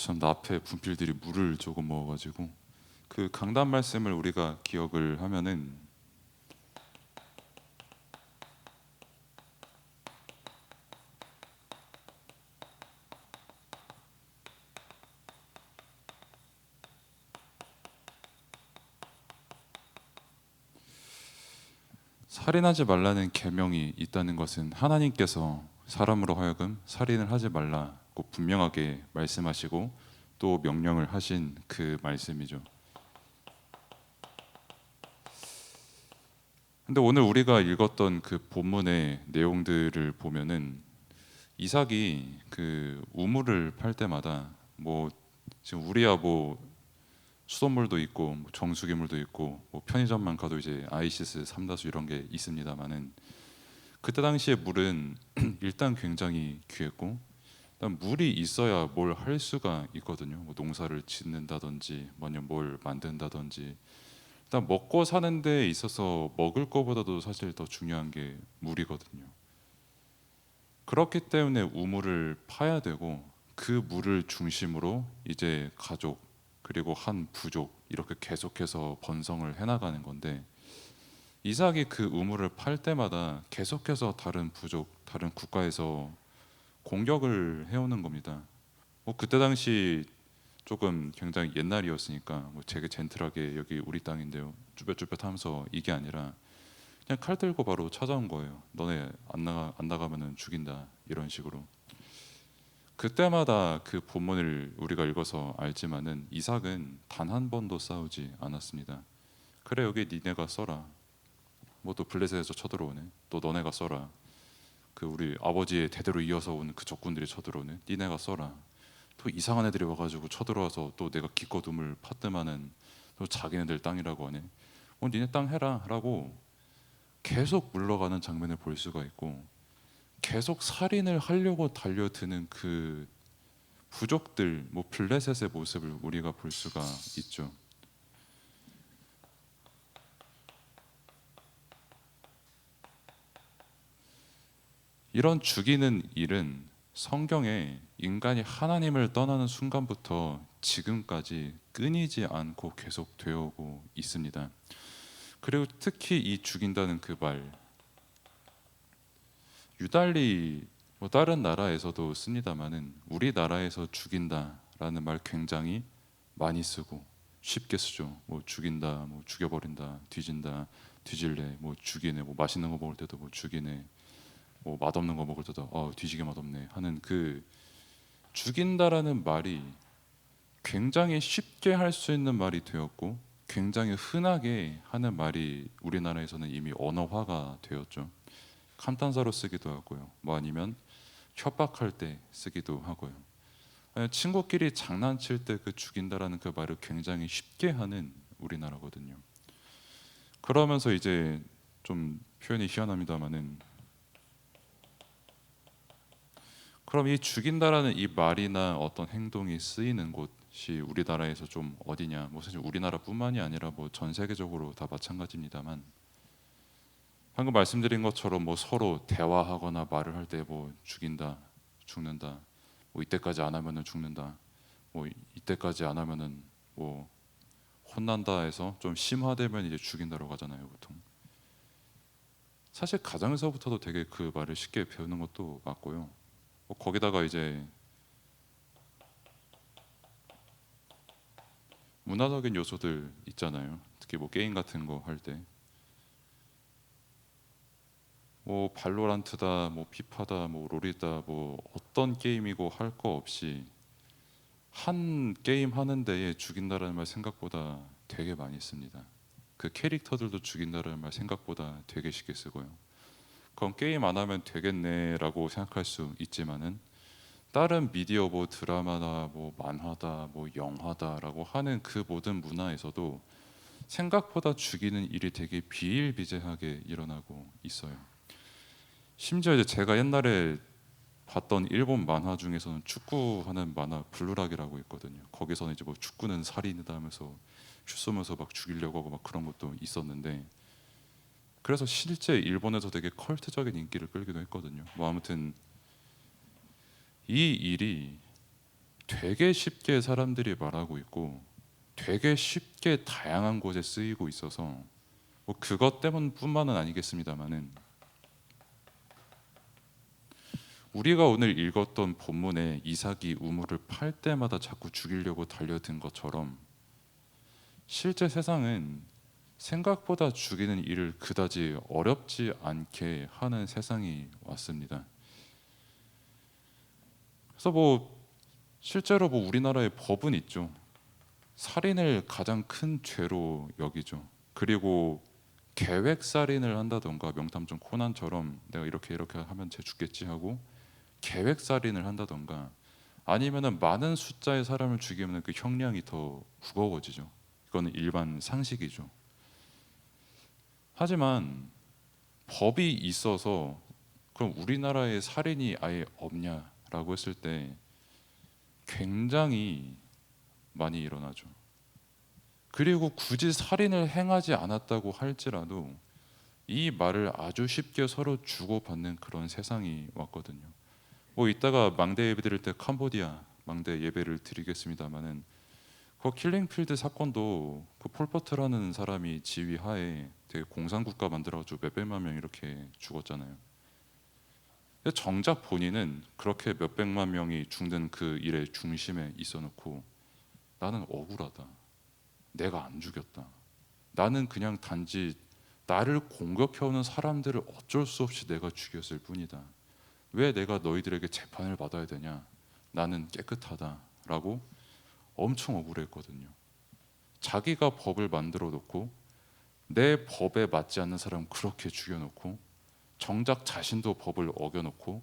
죄송합니다. 앞에 분필들이 물을 조금 먹어가지고 그 강단 말씀을 우리가 기억을 하면은 살인하지 말라는 계명이 있다는 것은 하나님께서 사람으로 하여금 살인을 하지 말라고 분명하게 말씀하시고 또 명령을 하신 그 말씀이죠. 근데 오늘 우리가 읽었던 그 본문의 내용들을 보면은 이삭이 그 우물을 팔 때마다 뭐 지금 우리야 뭐 수돗물도 있고 뭐 정수기물도 있고 뭐 편의점만 가도 이제 아이시스 삼다수 이런 게 있습니다만은 그때 당시에 물은 일단 굉장히 귀했고 일단 물이 있어야 뭘 할 수가 있거든요. 뭐 농사를 짓는다든지 뭐냐 뭘 만든다든지 일단 먹고 사는 데 있어서 먹을 거보다도 사실 더 중요한 게 물이거든요. 그렇기 때문에 우물을 파야 되고 그 물을 중심으로 이제 가족 그리고 한 부족 이렇게 계속해서 번성을 해나가는 건데 이삭이 그 우물을 팔 때마다 계속해서 다른 부족, 다른 국가에서 공격을 해오는 겁니다. 뭐 그때 당시 조금 굉장히 옛날이었으니까 뭐 되게 젠틀하게 여기 우리 땅인데요 쭈뼛쭈뼛 하면서 이게 아니라 그냥 칼 들고 바로 찾아온 거예요. 너네 안 나가면은 죽인다 이런 식으로. 그때마다 그 본문을 우리가 읽어서 알지만은 이삭은 단 한 번도 싸우지 않았습니다. 그래 여기 니네가 써라. 뭐 또 블레셋에서 쳐들어오네. 또 너네가 써라. 그 우리 아버지의 대대로 이어서 온 그 적군들이 쳐들어오네. 니네가 써라. 또 이상한 애들이 와가지고 쳐들어와서 또 내가 기껏 우물 팠더만은 또 자기네들 땅이라고 하네. 니네 땅 해라라고 계속 물러가는 장면을 볼 수가 있고 계속 살인을 하려고 달려드는 그 부족들, 뭐 블레셋의 모습을 우리가 볼 수가 있죠. 이런 죽이는 일은 성경에 인간이 하나님을 떠나는 순간부터 지금까지 끊이지 않고 계속 되어오고 있습니다. 그리고 특히 이 죽인다는 그 말, 유달리 뭐 다른 나라에서도 씁니다만은 우리나라에서 죽인다라는 말 굉장히 많이 쓰고 쉽게 쓰죠. 뭐 죽인다, 뭐 죽여버린다, 뒤진다, 뒤질래, 뭐 죽이네, 뭐 맛있는 거 먹을 때도 뭐 죽이네, 뭐 맛없는 거 먹을 때도 뒤지게 맛없네 하는 그 죽인다라는 말이 굉장히 쉽게 할 수 있는 말이 되었고 굉장히 흔하게 하는 말이 우리나라에서는 이미 언어화가 되었죠. 감탄사로 쓰기도 하고요. 뭐 아니면 협박할 때 쓰기도 하고요. 친구끼리 장난칠 때 그 죽인다라는 그 말을 굉장히 쉽게 하는 우리나라거든요. 그러면서 이제 좀 표현이 희한합니다만은 그럼 이 죽인다라는 이 말이나 어떤 행동이 쓰이는 곳이 우리나라에서 좀 어디냐? 뭐 사실 우리나라뿐만이 아니라 뭐 전 세계적으로 다 마찬가지입니다만 방금 말씀드린 것처럼 뭐 서로 대화하거나 말을 할 때 뭐 죽인다, 죽는다, 뭐 이때까지 안 하면은 죽는다, 뭐 이때까지 안 하면은 뭐 혼난다 해서 좀 심화되면 이제 죽인다고 하잖아요 보통. 사실 가정에서부터도 되게 그 말을 쉽게 배우는 것도 맞고요. 거기다가 이제 문화적인 요소들 있잖아요. 특히 뭐 게임 같은 거 할 때, 뭐 발로란트다, 뭐 피파다, 뭐 롤이다, 뭐 어떤 게임이고 할 거 없이 한 게임 하는 데에 죽인다라는 말 생각보다 되게 많이 씁니다. 그 캐릭터들도 죽인다라는 말 생각보다 되게 쉽게 쓰고요. 그럼 게임 안 하면 되겠네라고 생각할 수 있지만은 다른 미디어 뭐 드라마다 뭐 만화다 뭐 영화다라고 하는 그 모든 문화에서도 생각보다 죽이는 일이 되게 비일비재하게 일어나고 있어요. 심지어 이제 제가 옛날에 봤던 일본 만화 중에서는 축구하는 만화 블루락이라고 있거든요. 거기서는 이제 뭐 축구는 살인이다 하면서 슛 쏘면서 막 죽이려고 하고 막 그런 것도 있었는데 그래서 실제 일본에서 되게 컬트적인 인기를 끌기도 했거든요. 뭐 아무튼 이 일이 되게 쉽게 사람들이 말하고 있고 되게 쉽게 다양한 곳에 쓰이고 있어서 뭐 그것 때문뿐만은 아니겠습니다만은 우리가 오늘 읽었던 본문에 이삭이 우물을 팔 때마다 자꾸 죽이려고 달려든 것처럼 실제 세상은 생각보다 죽이는 일을 그다지 어렵지 않게 하는 세상이 왔습니다. 그래서 뭐 실제로 뭐 우리나라의 법은 있죠. 살인을 가장 큰 죄로 여기죠. 그리고 계획 살인을 한다던가 명탐정 코난처럼 내가 이렇게 이렇게 하면 쟤 죽겠지 하고 계획 살인을 한다던가 아니면은 많은 숫자의 사람을 죽이면 그 형량이 더 무거워지죠. 이거는 일반 상식이죠. 하지만 법이 있어서 그럼 우리나라에 살인이 아예 없냐라고 했을 때 굉장히 많이 일어나죠. 그리고 굳이 살인을 행하지 않았다고 할지라도 이 말을 아주 쉽게 서로 주고받는 그런 세상이 왔거든요. 뭐 이따가 망대 예배 드릴 때 캄보디아 망대 예배를 드리겠습니다만은 그 킬링필드 사건도 그 폴포트라는 사람이 지휘하에 되게 공산국가 만들어가지고 몇백만 명 이렇게 죽었잖아요. 근데 정작 본인은 그렇게 몇백만 명이 죽는 그 일의 중심에 있어놓고 나는 억울하다. 내가 안 죽였다. 나는 그냥 단지 나를 공격해오는 사람들을 어쩔 수 없이 내가 죽였을 뿐이다. 왜 내가 너희들에게 재판을 받아야 되냐? 나는 깨끗하다라고 엄청 억울했거든요. 자기가 법을 만들어 놓고 내 법에 맞지 않는 사람 그렇게 죽여놓고 정작 자신도 법을 어겨놓고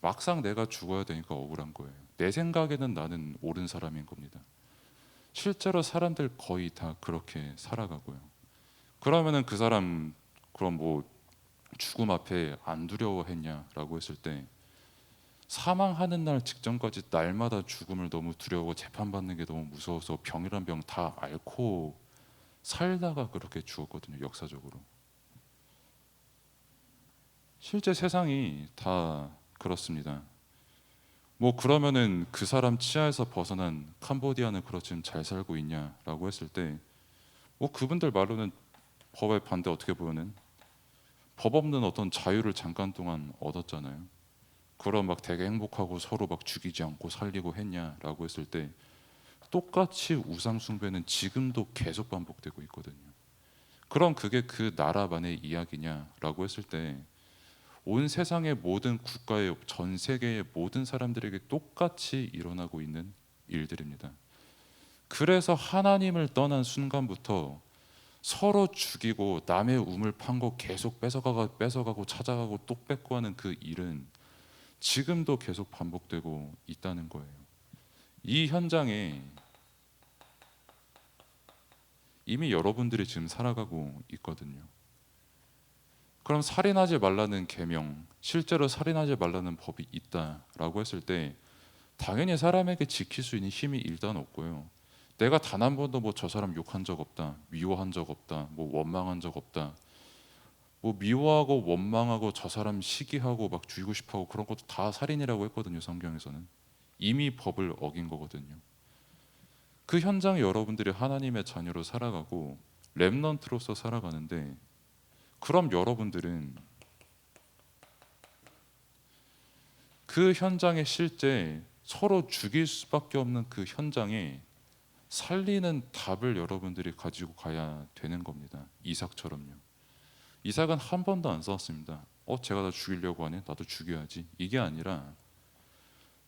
막상 내가 죽어야 되니까 억울한 거예요. 내 생각에는 나는 옳은 사람인 겁니다. 실제로 사람들 거의 다 그렇게 살아가고요. 그러면은 그 사람 그럼 뭐 죽음 앞에 안 두려워했냐라고 했을 때 사망하는 날 직전까지 날마다 죽음을 너무 두려워 재판받는 게 너무 무서워서 병이란 병 다 앓고 살다가 그렇게 죽었거든요. 역사적으로. 실제 세상이 다 그렇습니다. 뭐 그러면은 그 사람 치하에서 벗어난 캄보디아는 그렇지만 잘 살고 있냐라고 했을 때 뭐 그분들 말로는 법에 반대 어떻게 보면은 법 없는 어떤 자유를 잠깐 동안 얻었잖아요. 그럼 막 되게 행복하고 서로 막 죽이지 않고 살리고 했냐라고 했을 때 똑같이 우상 숭배는 지금도 계속 반복되고 있거든요. 그럼 그게 그 나라만의 이야기냐라고 했을 때 온 세상의 모든 국가의 전 세계의 모든 사람들에게 똑같이 일어나고 있는 일들입니다. 그래서 하나님을 떠난 순간부터 서로 죽이고 남의 우물 판 거 계속 뺏어가고 찾아가고 또 뺏고 하는 그 일은 지금도 계속 반복되고 있다는 거예요. 이 현장에 이미 여러분들이 지금 살아가고 있거든요. 그럼 살인하지 말라는 계명, 실제로 살인하지 말라는 법이 있다라고 했을 때 당연히 사람에게 지킬 수 있는 힘이 일단 없고요. 내가 단 한 번도 뭐 저 사람 욕한 적 없다, 미워한 적 없다, 뭐 원망한 적 없다. 뭐 미워하고 원망하고 저 사람 시기하고 막 죽이고 싶어하고 그런 것도 다 살인이라고 했거든요. 성경에서는 이미 법을 어긴 거거든요. 그 현장에 여러분들이 하나님의 자녀로 살아가고 렘넌트로서 살아가는데 그럼 여러분들은 그 현장에 실제 서로 죽일 수밖에 없는 그 현장에 살리는 답을 여러분들이 가지고 가야 되는 겁니다. 이삭처럼요. 이삭은 한 번도 안 싸웠습니다. 제가 다 죽이려고 하네. 나도 죽여야지. 이게 아니라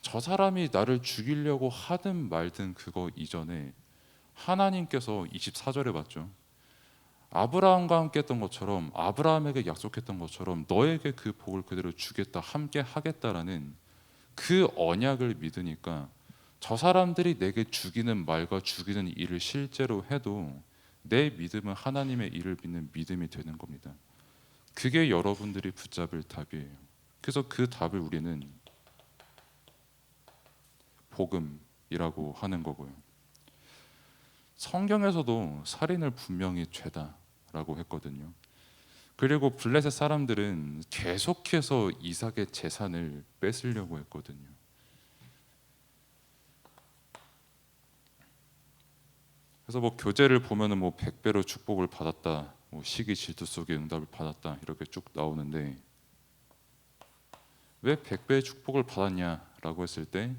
저 사람이 나를 죽이려고 하든 말든 그거 이전에 하나님께서 24절에 봤죠. 아브라함과 함께 했던 것처럼 아브라함에게 약속했던 것처럼 너에게 그 복을 그대로 주겠다 함께 하겠다라는 그 언약을 믿으니까 저 사람들이 내게 죽이는 말과 죽이는 일을 실제로 해도 내 믿음은 하나님의 일을 믿는 믿음이 되는 겁니다. 그게 여러분들이 붙잡을 답이에요. 그래서 그 답을 우리는 복음이라고 하는 거고요. 성경에서도 살인을 분명히 죄다라고 했거든요. 그리고 블레셋 사람들은 계속해서 이삭의 재산을 뺏으려고 했거든요. 그래서 뭐 교재를 보면은 뭐 100배로 축복을 받았다, 뭐 시기 질투 속에 응답을 받았다 이렇게 쭉 나오는데 왜 100배의 축복을 받았냐라고 했을 때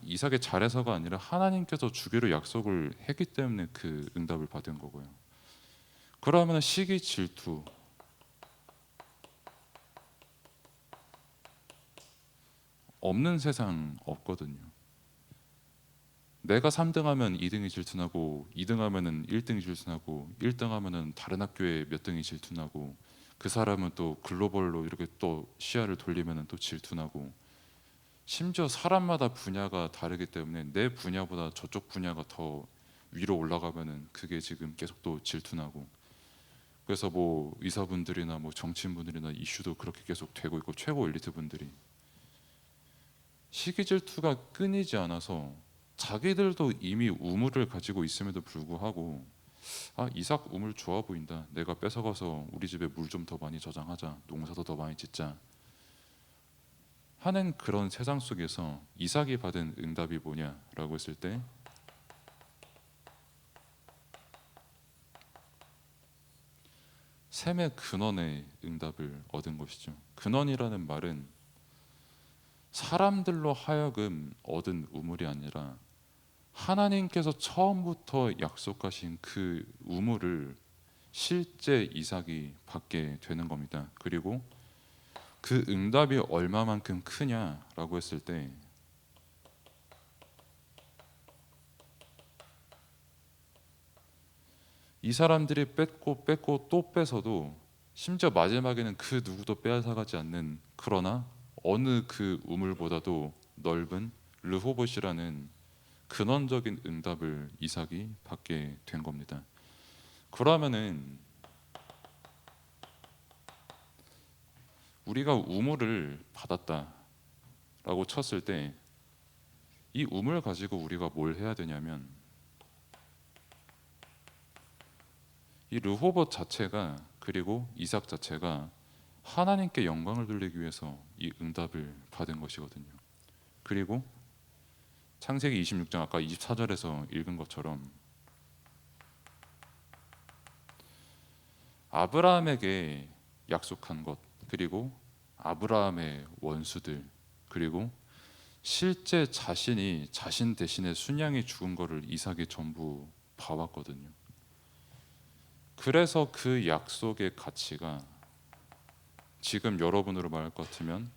이삭의 잘해서가 아니라 하나님께서 주기로 약속을 했기 때문에 그 응답을 받은 거고요. 그러면 시기 질투 없는 세상 없거든요. 내가 3등하면 2등이 질투나고 2등하면은 1등이 질투나고 1등하면은 다른 학교에 몇 등이 질투나고 그 사람은 또 글로벌로 이렇게 또 시야를 돌리면은 또 질투나고 심지어 사람마다 분야가 다르기 때문에 내 분야보다 저쪽 분야가 더 위로 올라가면은 그게 지금 계속 또 질투나고 그래서 뭐 의사분들이나 뭐 정치인분들이나 이슈도 그렇게 계속 되고 있고 최고 엘리트 분들이 시기 질투가 끊이지 않아서 자기들도 이미 우물을 가지고 있음에도 불구하고 이삭 우물 좋아 보인다. 내가 뺏어가서 우리 집에 물 좀 더 많이 저장하자. 농사도 더 많이 짓자. 하는 그런 세상 속에서 이삭이 받은 응답이 뭐냐라고 했을 때 셈의 근원의 응답을 얻은 것이죠. 근원이라는 말은 사람들로 하여금 얻은 우물이 아니라 하나님께서 처음부터 약속하신 그 우물을 실제 이삭이 받게 되는 겁니다. 그리고 그 응답이 얼마만큼 크냐라고 했을 때 이 사람들이 뺏고 뺏고 또 뺏어도 심지어 마지막에는 그 누구도 빼앗아가지 않는 그러나 어느 그 우물보다도 넓은 르호봇이라는 근원적인 응답을 이삭이 받게 된 겁니다. 그러면은 우리가 우물을 받았다라고 쳤을 때 이 우물 가지고 우리가 뭘 해야 되냐면 이 르호봇 자체가 그리고 이삭 자체가 하나님께 영광을 돌리기 위해서 이 응답을 받은 것이거든요. 그리고 창세기 26장 아까 24절에서 읽은 것처럼 아브라함에게 약속한 것 그리고 아브라함의 원수들 그리고 실제 자신이 자신 대신에 순양이 죽은 거를 이삭이 전부 봐왔거든요. 그래서 그 약속의 가치가 지금 여러분으로 말할 것 같으면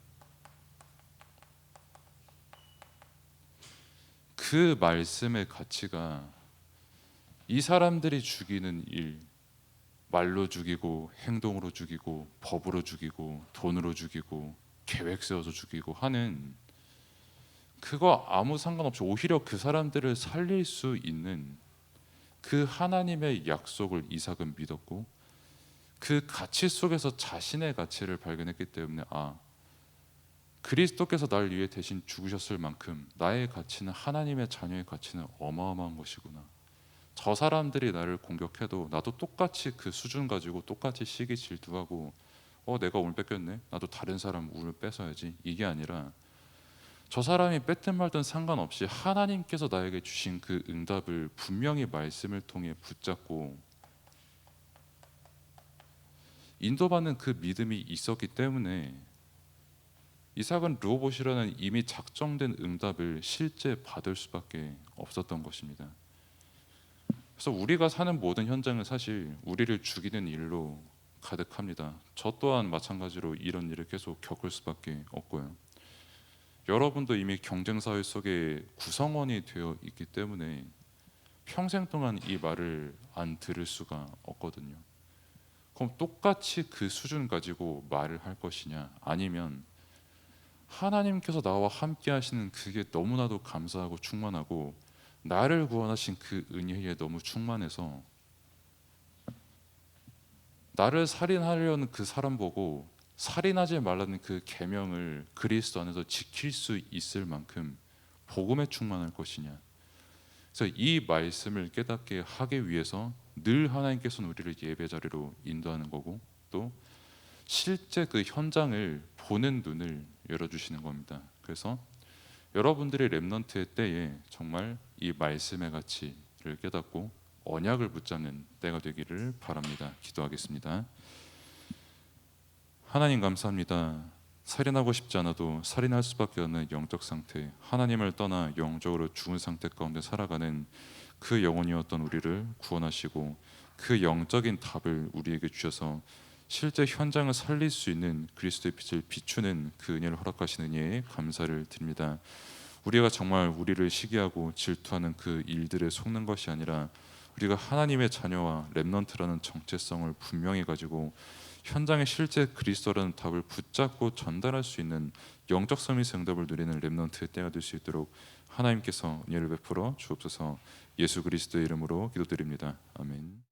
그 말씀의 가치가 이 사람들이 죽이는 일 말로 죽이고 행동으로 죽이고 법으로 죽이고 돈으로 죽이고 계획 세워서 죽이고 하는 그거 아무 상관없이 오히려 그 사람들을 살릴 수 있는 그 하나님의 약속을 이삭은 믿었고 그 가치 속에서 자신의 가치를 발견했기 때문에 그리스도께서 날 위해 대신 죽으셨을 만큼 나의 가치는 하나님의 자녀의 가치는 어마어마한 것이구나. 저 사람들이 나를 공격해도 나도 똑같이 그 수준 가지고 똑같이 시기 질투하고 내가 오늘 뺏겼네 나도 다른 사람 오늘 뺏어야지 이게 아니라 저 사람이 뺏든 말든 상관없이 하나님께서 나에게 주신 그 응답을 분명히 말씀을 통해 붙잡고 인도받는 그 믿음이 있었기 때문에 이삭은 르호봇이라는 이미 작정된 응답을 실제 받을 수밖에 없었던 것입니다. 그래서 우리가 사는 모든 현장은 사실 우리를 죽이는 일로 가득합니다. 저 또한 마찬가지로 이런 일을 계속 겪을 수밖에 없고요. 여러분도 이미 경쟁 사회 속에 구성원이 되어 있기 때문에 평생 동안 이 말을 안 들을 수가 없거든요. 그럼 똑같이 그 수준 가지고 말을 할 것이냐 아니면 하나님께서 나와 함께 하시는 그게 너무나도 감사하고 충만하고 나를 구원하신 그 은혜에 너무 충만해서 나를 살인하려는 그 사람 보고 살인하지 말라는 그 계명을 그리스도 안에서 지킬 수 있을 만큼 복음에 충만할 것이냐. 그래서 이 말씀을 깨닫게 하기 위해서 늘 하나님께서는 우리를 예배 자리로 인도하는 거고 또 실제 그 현장을 보는 눈을 열어주시는 겁니다. 그래서 여러분들의 렘넌트의 때에 정말 이 말씀의 가치를 깨닫고 언약을 붙잡는 때가 되기를 바랍니다. 기도하겠습니다. 하나님 감사합니다. 살인하고 싶지 않아도 살인할 수밖에 없는 영적 상태, 하나님을 떠나 영적으로 죽은 상태 가운데 살아가는 그 영혼이었던 우리를 구원하시고 그 영적인 답을 우리에게 주셔서 실제 현장을 살릴 수 있는 그리스도의 빛을 비추는 그 은혜를 허락하시는 은혜에 감사를 드립니다. 우리가 정말 우리를 시기하고 질투하는 그 일들에 속는 것이 아니라 우리가 하나님의 자녀와 렘넌트라는 정체성을 분명히 가지고 현장에 실제 그리스도라는 답을 붙잡고 전달할 수 있는 영적 서밋의 응답을 누리는 렘넌트의 때가 될 수 있도록 하나님께서 은혜를 베풀어 주옵소서. 예수 그리스도의 이름으로 기도드립니다. 아멘.